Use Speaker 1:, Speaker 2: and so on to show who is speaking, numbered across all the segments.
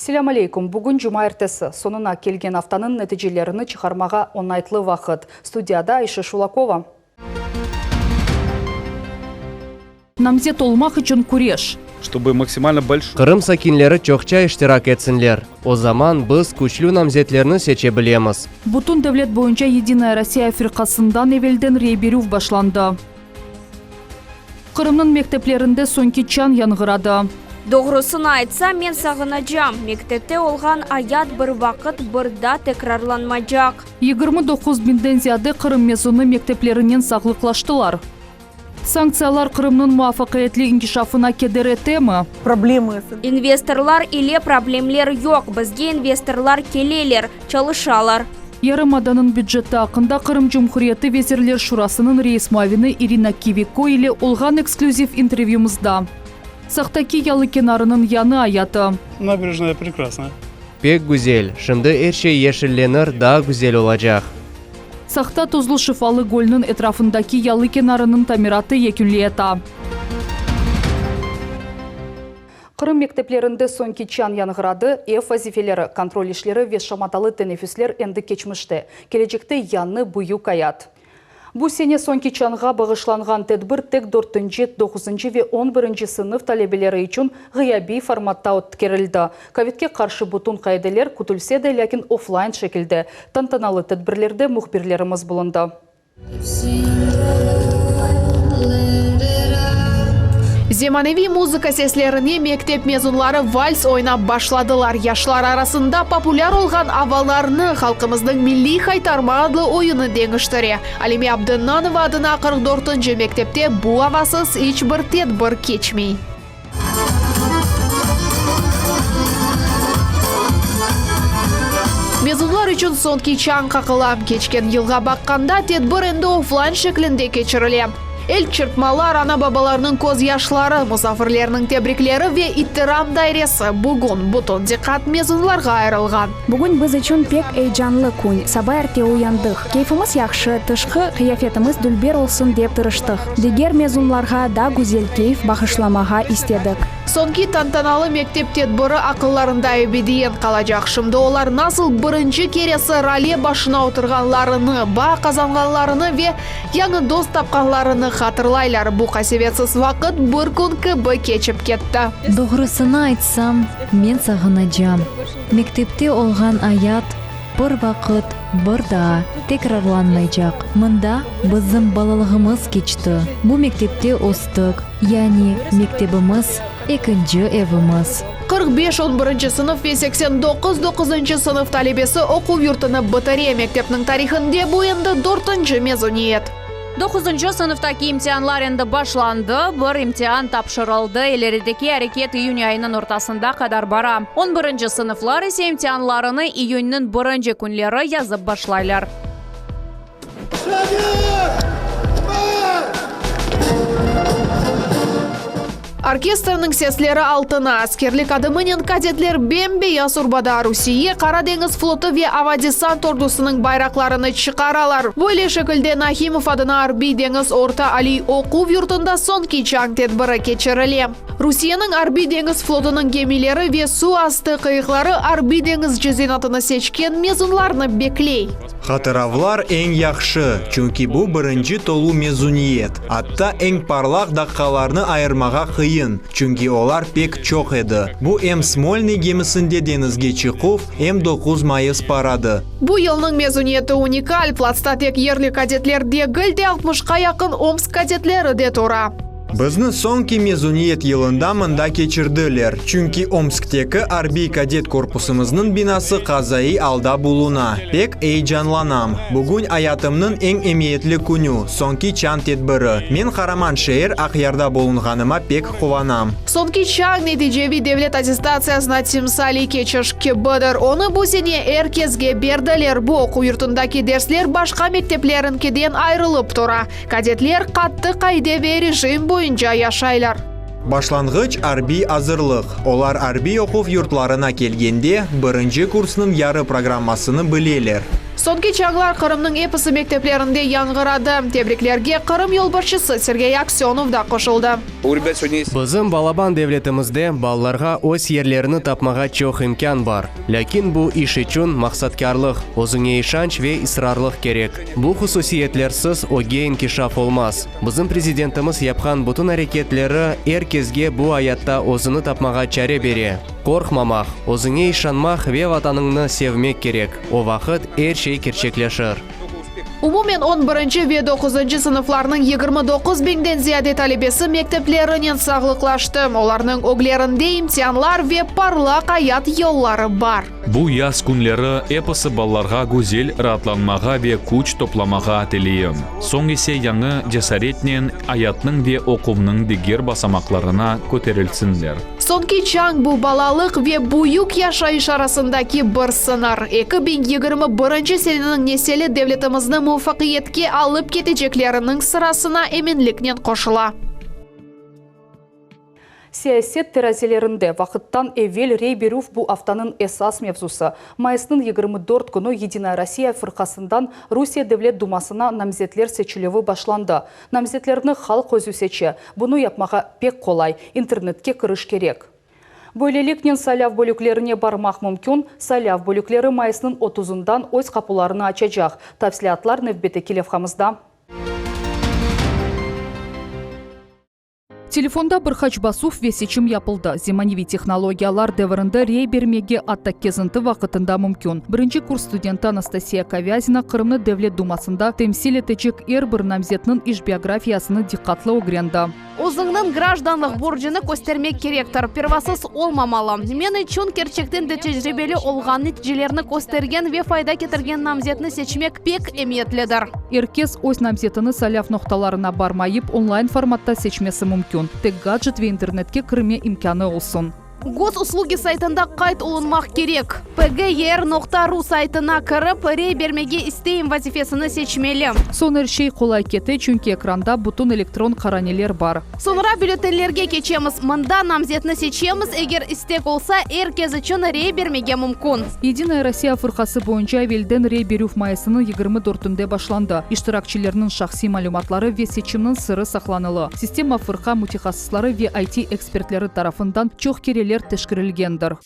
Speaker 1: Селям алейкум. Бүгін жұма эртесі. Сонына келген афтанын нәтижелеріні чықармаға онайтлы вақыт. Студияда Айша Шулакова. Намзет олмақ үшін күреш.
Speaker 2: Чтобы максимально большой.
Speaker 3: Кырым сакинлері чоқча иштирак етсінлер. О заман біз күчлі намзетлеріні сече білеміз.
Speaker 1: Бутун devlet boyunca Единая Россия фирқасындан евелден рейберу башланды. Кырымның мектептерінде сонки чан яңғырады.
Speaker 4: Doğrusun айтса, мен сағынacağım. Мектепте olğan аят bir vaqt birda tekrarlanmayacak.
Speaker 1: 29 binden ziyade Kırım mezunu mekteplerinden sağlıklaştılar. Sanksiyalar Kırım'ın muvaffakiyetli inkişafına keder ete mi?
Speaker 4: Investorlar ile problemler yok. Bizge investorlar keleler, çalışalar.
Speaker 1: Yarımadanın büdjeti hakkında Kırım Cumhuriyeti Vezirler Şurası'nın reis muavini Irina Kiviko ile olğan ekskluziv intervyumuzda. Сақтаки yalı kenarının yanı ayatı.
Speaker 2: Набережная прекрасная.
Speaker 3: Pek güzel. Şimdi her şey yeşillenir, daha güzel olacak.
Speaker 1: Сақта Tuzlu Şifalı Gölü'nün etrafındaki yalı kenarının tamiratı yekünleyeti. Kırım mekteplerinde sonki çan yanğıradı, vazifeleri, kontrol işleri ve şamatalı teneffüsler endi geçmişti. Gelecekte yanı büyük ayat. Bu sene sonki çanға bağışlanған tedbir tek 4. 9. ve 11. sınıf talebeleri için gıyabi formatta ötkerildi. Covid'e karşı bütün kaideler kütülse de lakin offline şekilde tantanalı tedbirlerde muhbirlerimiz bulundu.
Speaker 5: Zemanevi muzika seslerini mektep mezunları vals oynap başladılar. Yaşlar arasında popüler olğan avalarını halkımızın milli haytarma adlı oyunu deňiştiri. Alime Abdannanova adına 44. mektepte bu avasız hiç bir tedbir keçmey. Mezunlar için sonki çan kakılam keçken yılga bakkanda tedbir endi offline şeklinde keçirilem. El çırpmalar, ana babalarının koz yaşları, musafirlerinin tebrikleri ve ittiram dairesi bugün bütün dikkat mezunlarga ayrılgan.
Speaker 6: Bugün biz için pek heyecanlı gün. Sabah erte uyandık. Keyfimiz yaxşı, tışkı kıyafetimiz dülber olsun dep tırıştık. Diğer mezunlarga da güzel keyif bağışlamaga istedik.
Speaker 5: Sonki tantanalı mektep tedbiri akıllarında ebediyen kalacak. Şimdi olar nasıl birinci keresi rale başına oturganlarını, bağ kazanganlarını ve yanı dost tapkanlarını hatırlaylar. Bu kasevetsiz vakit bir gün gibi keçip ketті.
Speaker 7: Doğrusunu aytsam, men sağınacağım. Mektepte olğan ayat bir vakit bir daha tekrarlanmayacak. Mında bizim balalığımız geçti. Bu mektepte ostuk, yani mektebimiz ikinci evimiz.
Speaker 5: 45-11 sınıf ve 89-9. sınıf talebesi okuv yurtını bitiriye mektepnin tarihinde bu endi 4. mezuniyet.
Speaker 8: 9. sınıftaki imtihanlar endi başlandı. Bir imtihan tapşırıldı. İlerideki hareket iyun ayının ortasında kadar bara. 11. sınıflar ise imtihanlarını iyunun 1. günleri yazıp başlaylar.
Speaker 5: Orkestrning sesleri altına askerlik adımının kadetler bembeyaz urbada Rusiya, Karadeniz flotu ve Avadisant ordusunun bayraklarını çıkaralar. Böyle şekilde Nahimov adına Arbi Deniz Orta Ali okuv yurtunda sonki çan tedbiri keçirildi. Rusiyanın Arbi Deniz flotunun gemileri ve su astı kıyıkları Arbi Deniz cezinatını seçken mezunlarını bekley.
Speaker 9: Hatıravlar en yaxşı, çünkü bu birinci tolu mezuniyet. Hatta en parlak dakikalarını ayırmağa kıyın, çünkü olar pek çok edi. Bu hem Smolny gemisinde denizge çıkıp, hem 9 Mayıs paradı.
Speaker 5: Bu yılın mezuniyeti unikal. Platsta tek yerli kadetler değil de 60'a yakın Omsk kadetleri de tura.
Speaker 9: Bizni sonki mezuniyet yılında mında geçirdiler. Çünkü Omsk'teki Arbi kadet korpusumuzun binası kazayı alda buluna. Pek heyecanlanam. Bugün hayatımın en emniyetli günü. Sonki çan tedbiri. Men Karamanşehir Akyarda bulunganıma pek kuvanam.
Speaker 5: Sonki çan neticevi devlet attestatsiyasına timsali keçiş kibidir. Onu bu sene herkesge berdiler. Bu oku yurtundaki dersler başka mekteplerinkiden ayrılıp tura. Kadetler katı kayde ve rejim boyunca yaşaylar.
Speaker 9: Başlangıç Arbi hazırlık. Olar Arbi okuv yurtlarına kelgende birinci kursının yarı programmasını bileler.
Speaker 5: Сонки чаңлар Қырымның эпосы мектептерінде яңғырады. Тебриклерге Қырым елбасшысы Сергей Аксенов да қошылды.
Speaker 3: Бізім балабан девлетімізде балларға өз ерлеріні тапмаға чоқ имкан бар. Ләкин бұл іш үшін мақсаткарлық, өзіңе ишанч ве исрарлық керек. Бұл хусусиетлерсіз оге инкишаф olmaz. Бізім президентіміз япқан бұтын әрекетлері әркезге бұл аятта өзіні тапмаға чаре бере. Қорқмамақ, өзіңе ишанмақ ве ватаныңны севмек керек. О вақыт шей керчеклешір.
Speaker 5: Умумен 11 ве 9 сыныфларының 29 биңден зияде талебесі мектептерінен сағлықлашты. Оларның оглерінде имтиянлар ве парлақ аят еллары бар.
Speaker 10: Бу яз күнлері эпосы балларға гүзел ратланмаға ве күч топламаға телейім. Соң есе яңы жасаретнен аятның ве оқымның дегер басамақларына көтерілсіндер.
Speaker 5: Сонки чаң бұл балалық ве буюк яшайыш арасындаки бір сынар. 2021 сенінің неселі девлетімізді муфақиетке алып кетежеклерінің сырасына еменлікнен қошыла.
Speaker 1: Саясет терразелерінде вақыттан эвел рей берув бұл автанын эсас мевзусы. Майысының 24 күні Единая Россия фырқасындан Русия Девлет Думасына намзетлер сечілеуі башланды. Намзетлеріні халық өзі сече. Бұны япмаға пек қолай. Интернетке кіріш керек. Бөлелікнен саляв бөліклеріне бармақ мүмкін, саляв бөліклері майысының 30-дан өз қапуларына ачажақ. Тапсилатлар невбеті келевхамызда. Телефонда бір хачбасуф весечім япылды. Земаневи технологиялар дәвірінді рей бермеге аттак кезінті вақытында мүмкін. Бірінші курс студенті Анастасия Ковязина Қырымны Девлет Думасында темсил етечек бір намзетнің иш биографиясыны диққатлы огренді.
Speaker 11: Өзіңнің гражданлық боржыны көстермек керектір. Первасыз олмамалы. Мен үшін керчектен де тәжірибелі олған нәтижелеріні көстерген ве файда кетірген намзетні сечмек пек еметледір.
Speaker 1: Еркес өз намзетіні саляв ноқталарына бармайып онлайн форматта сечмесі мүмкін. Тек гаджет ве интернетке кірме имканы олсын.
Speaker 11: Госуслуги сайтында қайт олынмақ керек. pgr.ru сайтына кіріп, рей бермеге істейім вазифесіні сечмелі.
Speaker 1: Сон әршей қолай кеті, чүнкі экранда бұтын электрон қаранелер бар.
Speaker 11: Соныра бюллетенлерге кечеміз. Мында намзетні сечеміз, егер істек олса, әркез үшін рей бермеге мүмкін.
Speaker 1: Единая Россия фырқасы бойынша велден рей берув майысының 24-інде башланды. Иштиракчилерінің шақси малюматлары ве сечімнің сыры сақланылы. Система фырқа мутихасыслары ве IT экспертлері тарафындан чоқ керелер тешкірілгендір.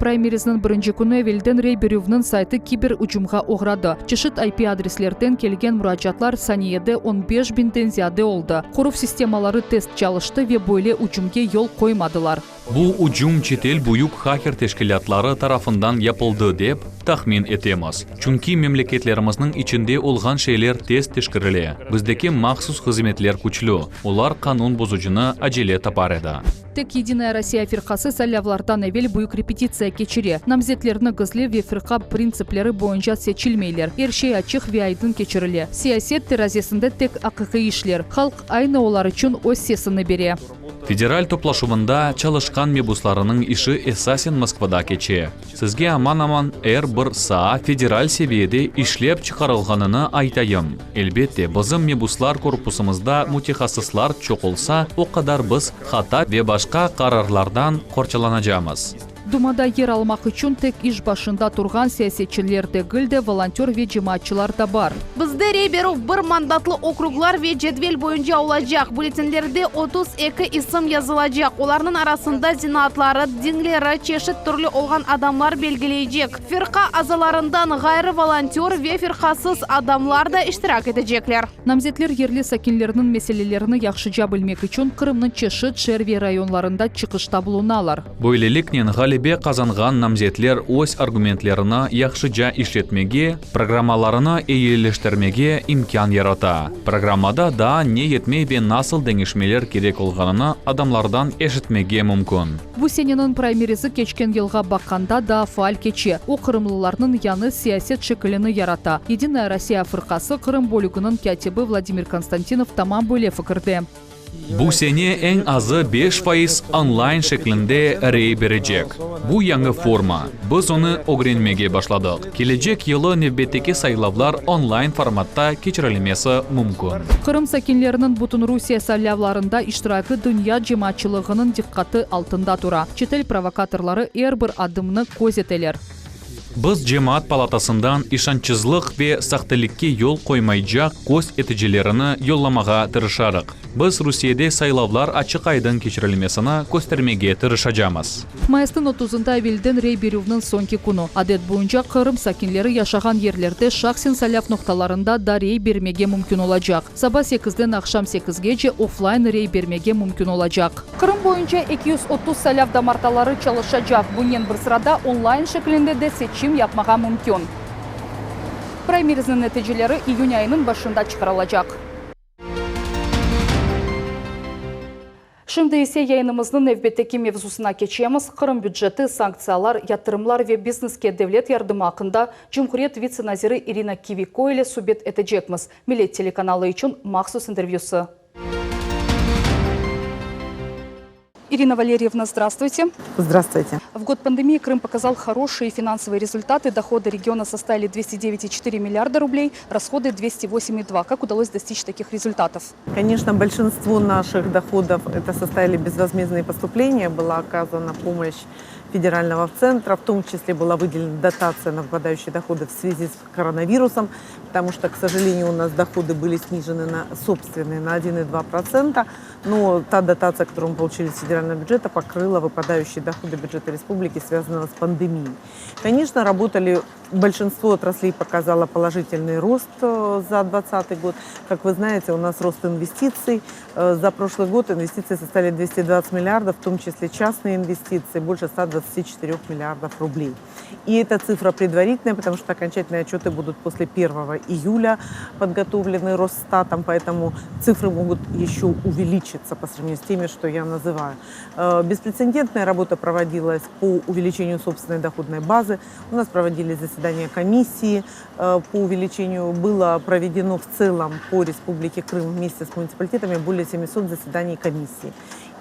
Speaker 1: Праймеризнің бірінші күні велден рей беруінің сайты кибер ұжымға оғрады. Чешіт IP адрестерден келген мұраджатлар саниеде 15 бинден зияде олды. Құрып системалары тест жалышты ве бойле ұжымге ел қоймадылар.
Speaker 10: Бұл ұжым четел бұйық хакер тешкілатлары тарафындан yapıldı деп тахмин етеміз. Чүнки мемлекетлеріміздің içinde olған şeyler тест тешкіріле. Біздеке мақсус қызметлер күчлі. Олар қанун бұзуcını acele tapar еді.
Speaker 1: Тек Единая Россия фирқасы салявлардан әвел бұйық репетиция кечіре. Намзетлеріні гызле ве фирқа принциплері бойынша сечілмейлер. Ершей ачық ве айдын кечіріле. Сиясет теразесінде тек ақықы ишлер. Халық айны олар үшін өз сесіні бере.
Speaker 10: Федераль топлашуында çalışkan мебусларының işi esasen Москвада кече. Сізге аман-аман бір саа федераль seviyede işlеп çıkarılғаныны айтайым. Elbette, bizim мебуслар корпусымызда мутихассыслар çok olsa, o kadar biz хата ve başka kararlardan korçalanacağımız.
Speaker 1: Думада ер алмақ үшін тек иш башында тұрған саясетчілерде гүлде волонтер ве жематчылар да бар.
Speaker 11: Бізде рей берув бір мандатлы округлар ве жедвел бойынша олажақ. Бюллетенлерде 32 исым yazılacak. Оларның арасында зинатлары, динглері, чешіт түрлі олған адамлар белгілейдек. Фирқа азаларындан ғайры волонтер ве фирқасыз адамлар да иштирак етежеклер.
Speaker 1: Намзетлер ерлі сакинлерінің меселелеріні яқшыжа білмек үшін Қырымның чешіт, шерве районларында чықышта болуналар.
Speaker 10: Бойлелікнен Ғалибе қазанған намзетлер өз аргументлеріні яқшыжа işletmеге, программаларына eğileştirmеге имкан ярата. Программада да не етмей бе насыл деңішмелер керек олғанына адамлардан ешітмеге мүмкін.
Speaker 1: Бұл сененің праймеризі кечкен елға баққанда да фаал кече. О қырымлыларының яны сиясет шекіліні ярата. Единая Россия фырқасы Қырым бөлігінің кәтебі Владимир Константинов тамам бөле фікірде.
Speaker 10: Бу сене эң азы 5% онлайн шеклинде рей бережек. Бу яңы форма. Біз оны огренмеге башладык. Келечек йылы небеттеки сайлавлар онлайн форматта кечирилмеси мүмкін.
Speaker 1: Кырым сакинлеринин Бутун Русия сайлавларында иштираки дүйнө жамаатчылыгынын диккаты алтында тура. Чет эл провокаторлары эр бир адымны көзөтөлөр.
Speaker 10: Біз жемаат палатасындан ишанчызлык ве сактылыкке yol коймайжак көз этижелерини yolламага тырышарык. Біз Русияде сайлавлар ачык айдын кечирилмесini көстөрмеге тырышажамыз.
Speaker 1: Майыстын 30-ында Вилден рей берүүнүн соңки күнү. Адет боюнча Кырым сакинлери жашаган жерлерде шахсин сайлав нокталарында да рей бермеге мүмкүн олажак. Саба 8ден акшам 8ге офлайн рей бермеге мүмкүн олажак. Кырым боюнча 230 сайлав дамарталары чалышажак. Бунен бир сырада онлайн шеклинде де seçim yapmağa mümkün. Праймериздің нәтижелері июнь айының башында çıkarılacak. Şimdi ise yayınımızın növbetteki mevzusuna geçeceğimiz. Kırım büdjeti, sanksiyalar, yatırımlar ve bizneske devlet yardımı hakkında Cumhuriyet Vice-Naziri Irina Kiviko ile sohbet edeceğimiz. Millet Telekanalı için mahsus интервьюсы. Ирина Валерьевна, здравствуйте.
Speaker 12: Здравствуйте.
Speaker 1: В год пандемии Крым показал хорошие финансовые результаты. Доходы региона составили 209,4 миллиарда рублей, расходы 208,2. Как удалось достичь таких результатов?
Speaker 12: Конечно, большинство наших доходов это составили безвозмездные поступления. Была оказана помощь федерального центра, в том числе была выделена дотация на выпадающие доходы в связи с коронавирусом, потому что, к сожалению, у нас доходы были снижены на собственные на 1,2%, но та дотация, которую мы получили из федерального бюджета, покрыла выпадающие доходы бюджета республики, связанные с пандемией. Конечно, работали, большинство отраслей показало положительный рост за 2020 год. Как вы знаете, у нас рост инвестиций. За прошлый год инвестиции составили 220 миллиардов, в том числе частные инвестиции, больше 124 миллиардов рублей. И эта цифра предварительная, потому что окончательные отчеты будут после 1 июля подготовлены Росстатом, поэтому цифры могут еще увеличиться по сравнению с теми, что я называю. Беспрецедентная работа проводилась по увеличению собственной доходной базы. У нас проводились заседания комиссии по увеличению. Было проведено в целом по Республике Крым вместе с муниципалитетами более 700 заседаний комиссии.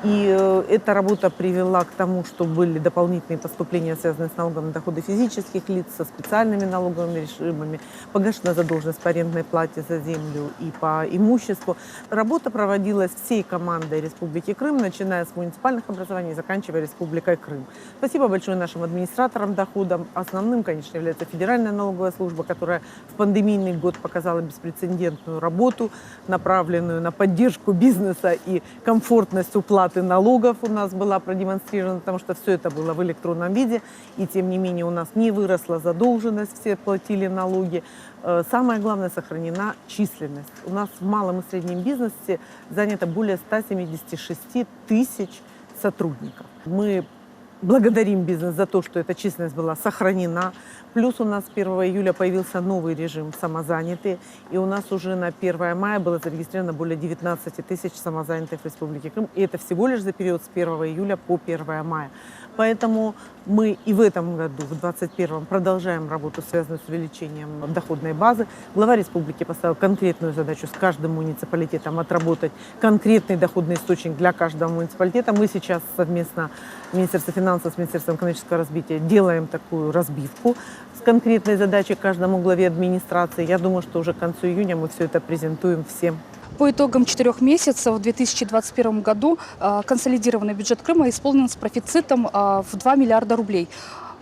Speaker 12: И эта работа привела к тому, что были дополнительные поступления, связанные с налогом на доходы физических лиц, со специальными налоговыми режимами, погашена задолженность по арендной плате за землю и по имуществу. Работа проводилась всей командой Республики Крым, начиная с муниципальных образований и заканчивая Республикой Крым. Спасибо большое нашим администраторам доходов. Основным, конечно, является Федеральная налоговая служба, которая в пандемийный год показала беспрецедентную работу, направленную на поддержку бизнеса и комфортность уплаты налогов у нас была продемонстрирована, потому что все это было в электронном виде, и тем не менее у нас не выросла задолженность, все платили налоги. Самое главное, сохранена численность. У нас в малом и среднем бизнесе занято более 176 тысяч сотрудников. Мы благодарим бизнес за то, что эта численность была сохранена. Плюс у нас с 1 июля появился новый режим самозанятые. И у нас уже на 1 мая было зарегистрировано более 19 тысяч самозанятых в Республике Крым. И это всего лишь за период с 1 июля по 1 мая. Поэтому мы и в этом году, в 2021, продолжаем работу, связанную с увеличением доходной базы. Глава республики поставил конкретную задачу с каждым муниципалитетом отработать конкретный доходный источник для каждого муниципалитета. Мы сейчас совместно с Министерством финансов, с Министерством экономического развития делаем такую разбивку с конкретной задачей каждому главе администрации. Я думаю, что уже к концу июня мы все это презентуем всем.
Speaker 1: По итогам 4 месяцев в 2021 году консолидированный бюджет Крыма исполнен с профицитом в 2 миллиарда рублей.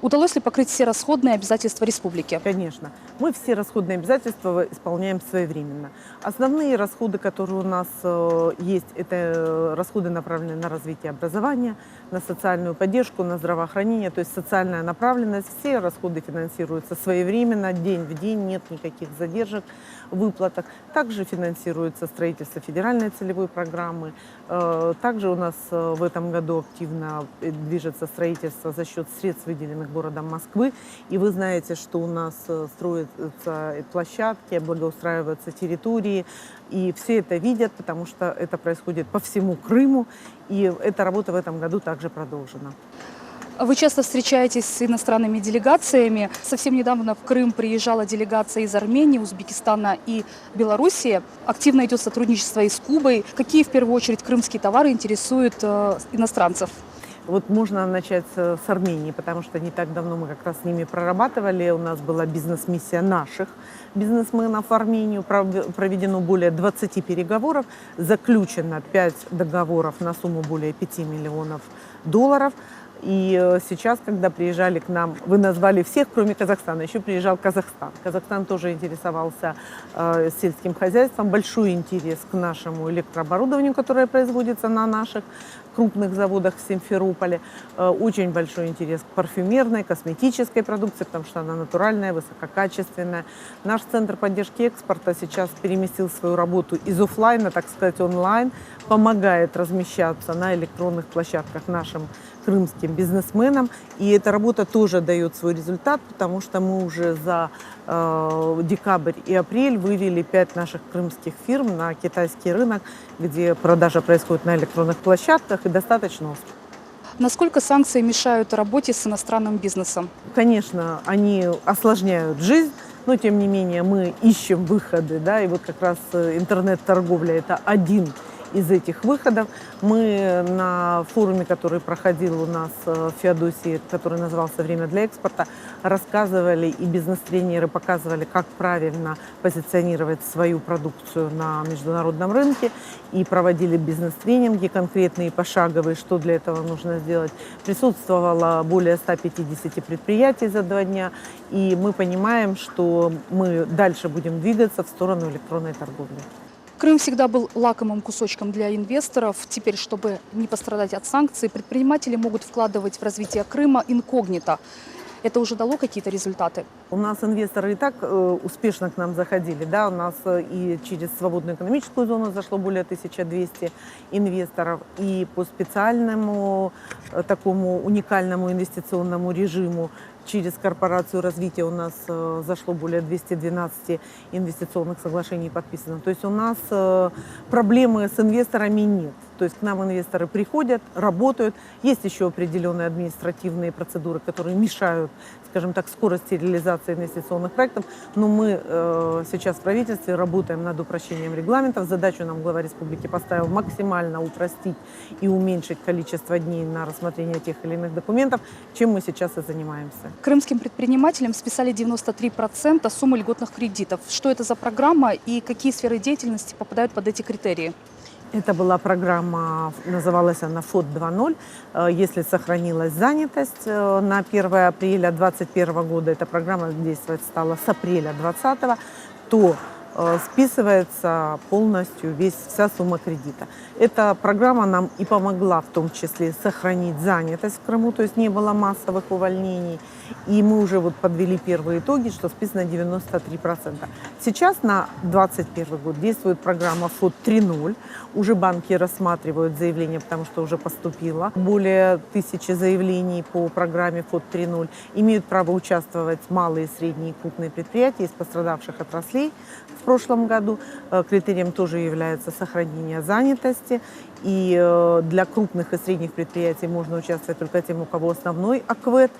Speaker 1: Удалось ли покрыть все расходные обязательства республики?
Speaker 12: Конечно. Мы все расходные обязательства исполняем своевременно. Основные расходы, которые у нас есть, это расходы, направленные на развитие образования, на социальную поддержку, на здравоохранение, то есть социальная направленность. Все расходы финансируются своевременно, день в день, нет никаких задержек, выплаток. Также финансируется строительство федеральной целевой программы. Также у нас в этом году активно движется строительство за счет средств, выделенных городом Москвы. И вы знаете, что у нас строятся площадки, благоустраиваются территории. И все это видят, потому что это происходит по всему Крыму. И эта работа в этом году также продолжена.
Speaker 1: Вы часто встречаетесь с иностранными делегациями. Совсем недавно в Крым приезжала делегация из Армении, Узбекистана и Белоруссии. Активно идет сотрудничество и с Кубой. Какие в первую очередь крымские товары интересуют иностранцев?
Speaker 12: Вот можно начать с Армении, потому что не так давно мы как раз с ними прорабатывали. У нас была бизнес-миссия наших бизнесменов в Армению. Проведено более 20 переговоров. Заключено 5 договоров на сумму более 5 миллионов долларов. И сейчас, когда приезжали к нам, вы назвали всех, кроме Казахстана, еще приезжал Казахстан. Казахстан тоже интересовался сельским хозяйством. Большой интерес к нашему электрооборудованию, которое производится на наших крупных заводах в Симферополе. Очень большой интерес к парфюмерной, косметической продукции, потому что она натуральная, высококачественная. Наш центр поддержки экспорта сейчас переместил свою работу из офлайна, так сказать, онлайн, помогает размещаться на электронных площадках нашим крымским бизнесменам. И эта работа тоже дает свой результат, потому что мы уже за декабрь и апрель вывели 5 наших крымских фирм на китайский рынок, где продажа происходит на электронных площадках и достаточно успешно.
Speaker 1: Насколько санкции мешают работе с иностранным бизнесом?
Speaker 12: Конечно, они осложняют жизнь, но тем не менее мы ищем выходы, да, и вот как раз интернет-торговля – это один из этих выходов. Мы на форуме, который проходил у нас в Феодосии, который назывался «Время для экспорта», рассказывали, и бизнес-тренеры показывали, как правильно позиционировать свою продукцию на международном рынке, и проводили бизнес-тренинги конкретные, пошаговые, что для этого нужно сделать. Присутствовало более 150 предприятий за 2 дня, и мы понимаем, что мы дальше будем двигаться в сторону электронной торговли.
Speaker 1: Крым всегда был лакомым кусочком для инвесторов. Теперь, чтобы не пострадать от санкций, предприниматели могут вкладывать в развитие Крыма инкогнито. Это уже дало какие-то результаты?
Speaker 12: У нас инвесторы и так успешно к нам заходили. Да? У нас и через свободную экономическую зону зашло более 1200 инвесторов. И по специальному такому уникальному инвестиционному режиму через корпорацию развития у нас зашло более 212 инвестиционных соглашений подписано. То есть у нас проблемы с инвесторами нет. То есть к нам инвесторы приходят, работают. Есть еще определенные административные процедуры, которые мешают, скажем так, скорости реализации инвестиционных проектов. Но мы сейчас в правительстве работаем над упрощением регламентов. Задачу нам глава республики поставил максимально упростить и уменьшить количество дней на рассмотрение тех или иных документов, чем мы сейчас и занимаемся.
Speaker 1: Крымским предпринимателям списали 93% суммы льготных кредитов. Что это за программа и какие сферы деятельности попадают под эти критерии?
Speaker 12: Это была программа, называлась она ФОД 2.0. Если сохранилась занятость на 1 апреля 2021 года, эта программа действовать стала с апреля 2020, то списывается полностью вся сумма кредита. Эта программа нам и помогла в том числе сохранить занятость в Крыму, то есть не было массовых увольнений. И мы уже вот подвели первые итоги, что списано 93%. Сейчас на 2021 год действует программа ФОД 3.0. Уже банки рассматривают заявления, потому что уже поступило более 1000 заявлений по программе ФОД 3.0. Имеют право участвовать малые, средние и крупные предприятия из пострадавших отраслей в прошлом году. Критерием тоже является сохранение занятости. И для крупных и средних предприятий можно участвовать только тем, у кого основной АКВЭД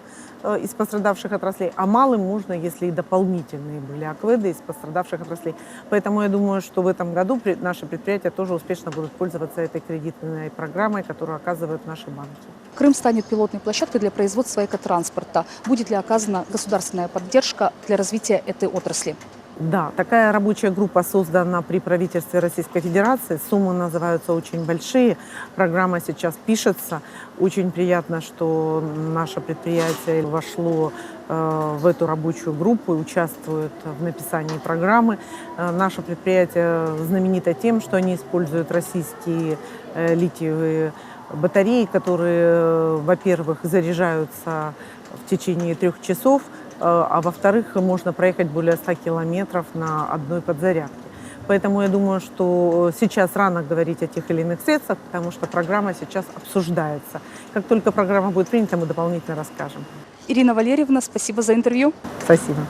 Speaker 12: из пострадавших отраслей, а малым можно, если и дополнительные были АКВЭДы из пострадавших отраслей. Поэтому я думаю, что в этом году наши предприятия тоже успешно будут пользоваться этой кредитной программой, которую оказывают наши банки.
Speaker 1: Крым станет пилотной площадкой для производства экотранспорта. Будет ли оказана государственная поддержка для развития этой отрасли?
Speaker 12: Да, такая рабочая группа создана при правительстве Российской Федерации. Суммы называются очень большие. Программа сейчас пишется. Очень приятно, что наше предприятие вошло в эту рабочую группу и участвует в написании программы. Наше предприятие знаменито тем, что они используют российские литиевые батареи, которые, во-первых, заряжаются в течение 3 часов, а во-вторых, можно проехать более 100 километров на одной подзарядке. Поэтому я думаю, что сейчас рано говорить о тех или иных средствах, потому что программа сейчас обсуждается. Как только программа будет принята, мы дополнительно расскажем.
Speaker 1: Ирина Валерьевна, спасибо за интервью.
Speaker 12: Спасибо.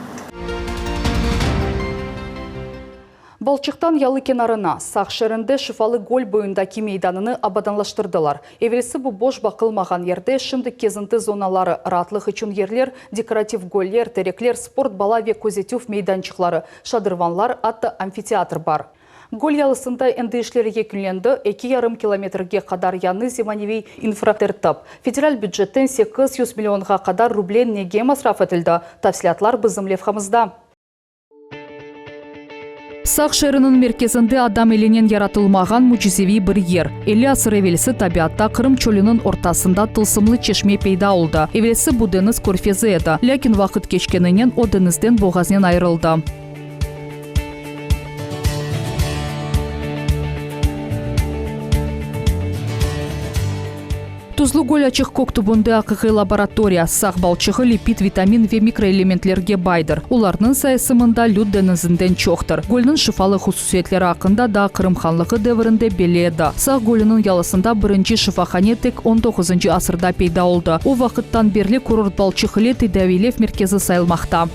Speaker 1: Балчықтан ялы кенарына сақшырынды шыфалы гол бойындаки мейданыны абаданлаштырдылар. Эвелесі бұл бош бақылмаған ерде шымды кезінті зоналары ратлық үшін ерлер, декоратив голлер, тереклер, спорт бала ве көзетюв мейданчықлары, шадырванлар атты амфитеатр бар. Гол ялысында әнді ішлерге күнленді 2,5 километрге қадар яны земаневей инфратертап. Федераль бюджеттен 800 миллионға қадар рублен неге масраф етілді. Тәфсілатлар бізім левхамызда. Сақ шерінің мерkezінде адам еленен яратылмаған мүжізеви бір ер. Елі асыр евелесі табиатта Қырым чөлінің ортасында тылсымлы чешме пейда олды. Евелесі бұл деңіз көрфезі еді. Ләкин вақыт кешкенінен о деңізден боғазінен айырылды. Тузлы гөл ачық көк тубынды ақығы лаборатория, сақ балчығы липид, витамин ве микроэлементлерге байдыр. Оларның сайысымында люд дәнізінден чоқтыр. Гөлінің шыфалы хусусиетлері ақында да Қырым ханлығы дәвірінде беледі. Сақ гөлінің ялысында бірінші шыфахане тек 19 асырда пейда олды. О вақыттан берлі курорт балчығы тедәвилев меркезі сайылмақта.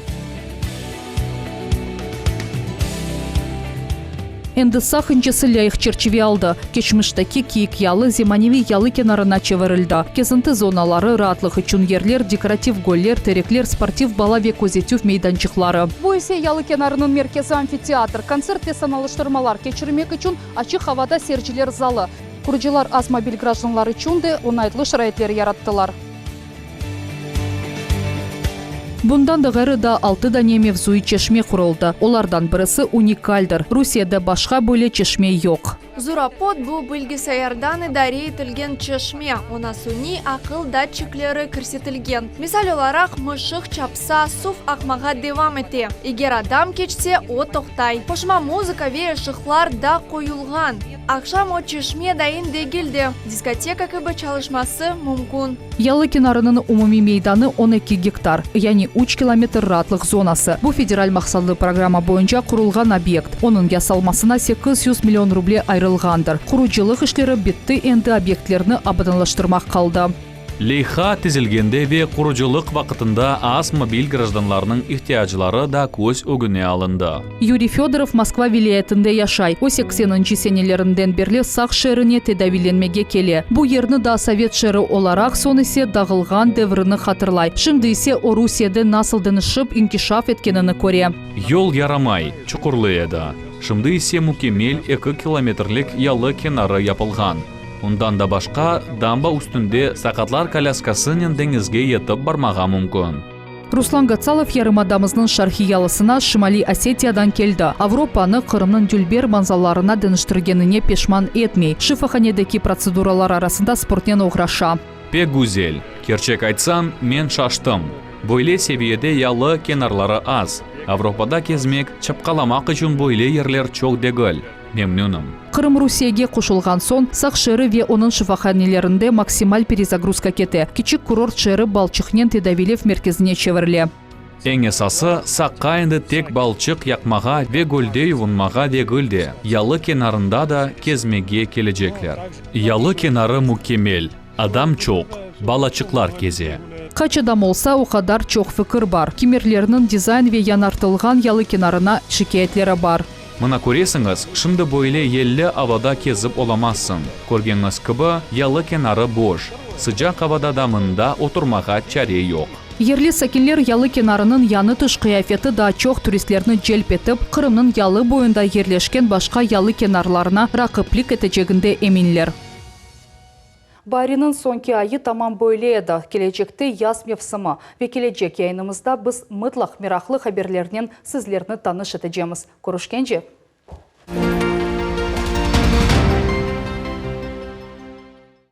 Speaker 1: Энді сақ інчесі лайық черчеве алды. Кешміштаки киік ялы земаневи ялы кенарына чевірілді. Кезінті зоналары ратлық үшін ерлер, декоратив голлер, тереклер, спортив бала ве көзетюв мейданчықлары. Бұл есе ялы кенарының меркезі амфитеатр. Концерт те саналыштырмалар кечірмек үшін ачық havada серчілер залы. Күрджілар аз мобиль гражданлар үшін де оңайтлы шарайтлер яраттылар. Bundan da ғәрі да 6 данемев зуи чешме құрылды. Олардан бірісі уникальдыр. Русияда башқа бөле чешме жоқ.
Speaker 4: Зурапод бұл білгісайардан идаре етілген чешме. Она суни ақыл датчиклері көрсетілген. Мисал оларақ мұшық чапса суф ақмаға девам ете. Егер адам кечсе о тоқтай. Пошма музыка ве шықлар да қойылған. Ақшам о чешме дайын дегілді. Дискотека кібі çalışması мүмкін.
Speaker 1: Ялы кенарының умуми мейданы 12 гектар, яғни 3 километр ратлық зонасы. Бұл федераль мақсатлы программа бойынша құрылған объект. Оның ясалмасына 800 миллион рубле айрылғандыр. Құружилық ішлері бітті енді объектлеріні абаданлаштырмақ қалды.
Speaker 10: Лейха тезілгенде ве құружилық вақытында аз мобиль гражданларының ихтияжылары да көз өгіне алынды.
Speaker 1: Юрий Федоров Москва вилаятында яшай. 80-нчі сенелерінден берлі сақ шеріне тедавиленмеге келе. Бұл ерні да совет шері оларақ сонысе дағылған дәвіріні қатырлай. Шымды есе о Русияды насылдыны шып инкишаф еткеніні көре.
Speaker 10: Yol ярамай, чұқырлы еді. Шымды есе мүкемел 2 километрлік ялы кенары япылған. Ундан да башқа дамба үстінде сақатлар коляскасының деңізге етіп бармаға мүмкін.
Speaker 1: Руслан Гацалов ярымадамызның шархи ялысына Шымали Осетиядан келді. Авропаны Қырымның дүлбер манзаларына дәніштіргеніне пешман етмей. Шифаханедеки процедуралар арасында спортнен оғраша.
Speaker 10: Пе гүзел. Керчек айтсам, мен шаштым. Бойле севиеде ялы кенарлары аз. Авропада кезмек чапқаламақ үшін бойле ерлер чоқ дегіл. Мемнуным.
Speaker 1: Қырым Русияге қошылған сон, сақ шері ве оның шифаханелерінде максималь перезагрузка кете. Кичік курорт шері балчықнен тедавилев мерkezіне чевірле.
Speaker 10: Ең esасы саққа енді тек балчық яқмаға ве гөлде ювынмаға дегілде. Ялы кенарында да кезмеге кележеклер. Ялы кенары мүкемел. Адам чоқ. Балачықлар кезе.
Speaker 1: Қач адам олса о қадар чоқ фікір бар. Кемерлерінің дизайн ве янартылған ялы кенарына шикаятлері бар.
Speaker 10: Мына көресіңіз, шымды бойле елі авада кезіп оламазсын. Көргеніңіз кібі, ялы кенары бош. Sıcak havada damında oturmağa çare yok.
Speaker 1: Yerli sakinler yalı kenarının yanı tış kıyafeti daha çok turistlerini celp etip, Kırım'ın yalı boyunda yerleşken başka yalı kenarlarına rakiplik edeceğinde eminler. Bayrinın sonki ayı tamam böyleydi. Gelecekte yaz mevsimi ve gelecek yayınımızda biz mutlak meraklı haberlerinin sizlerini tanış edeceğiz. Görüşkence.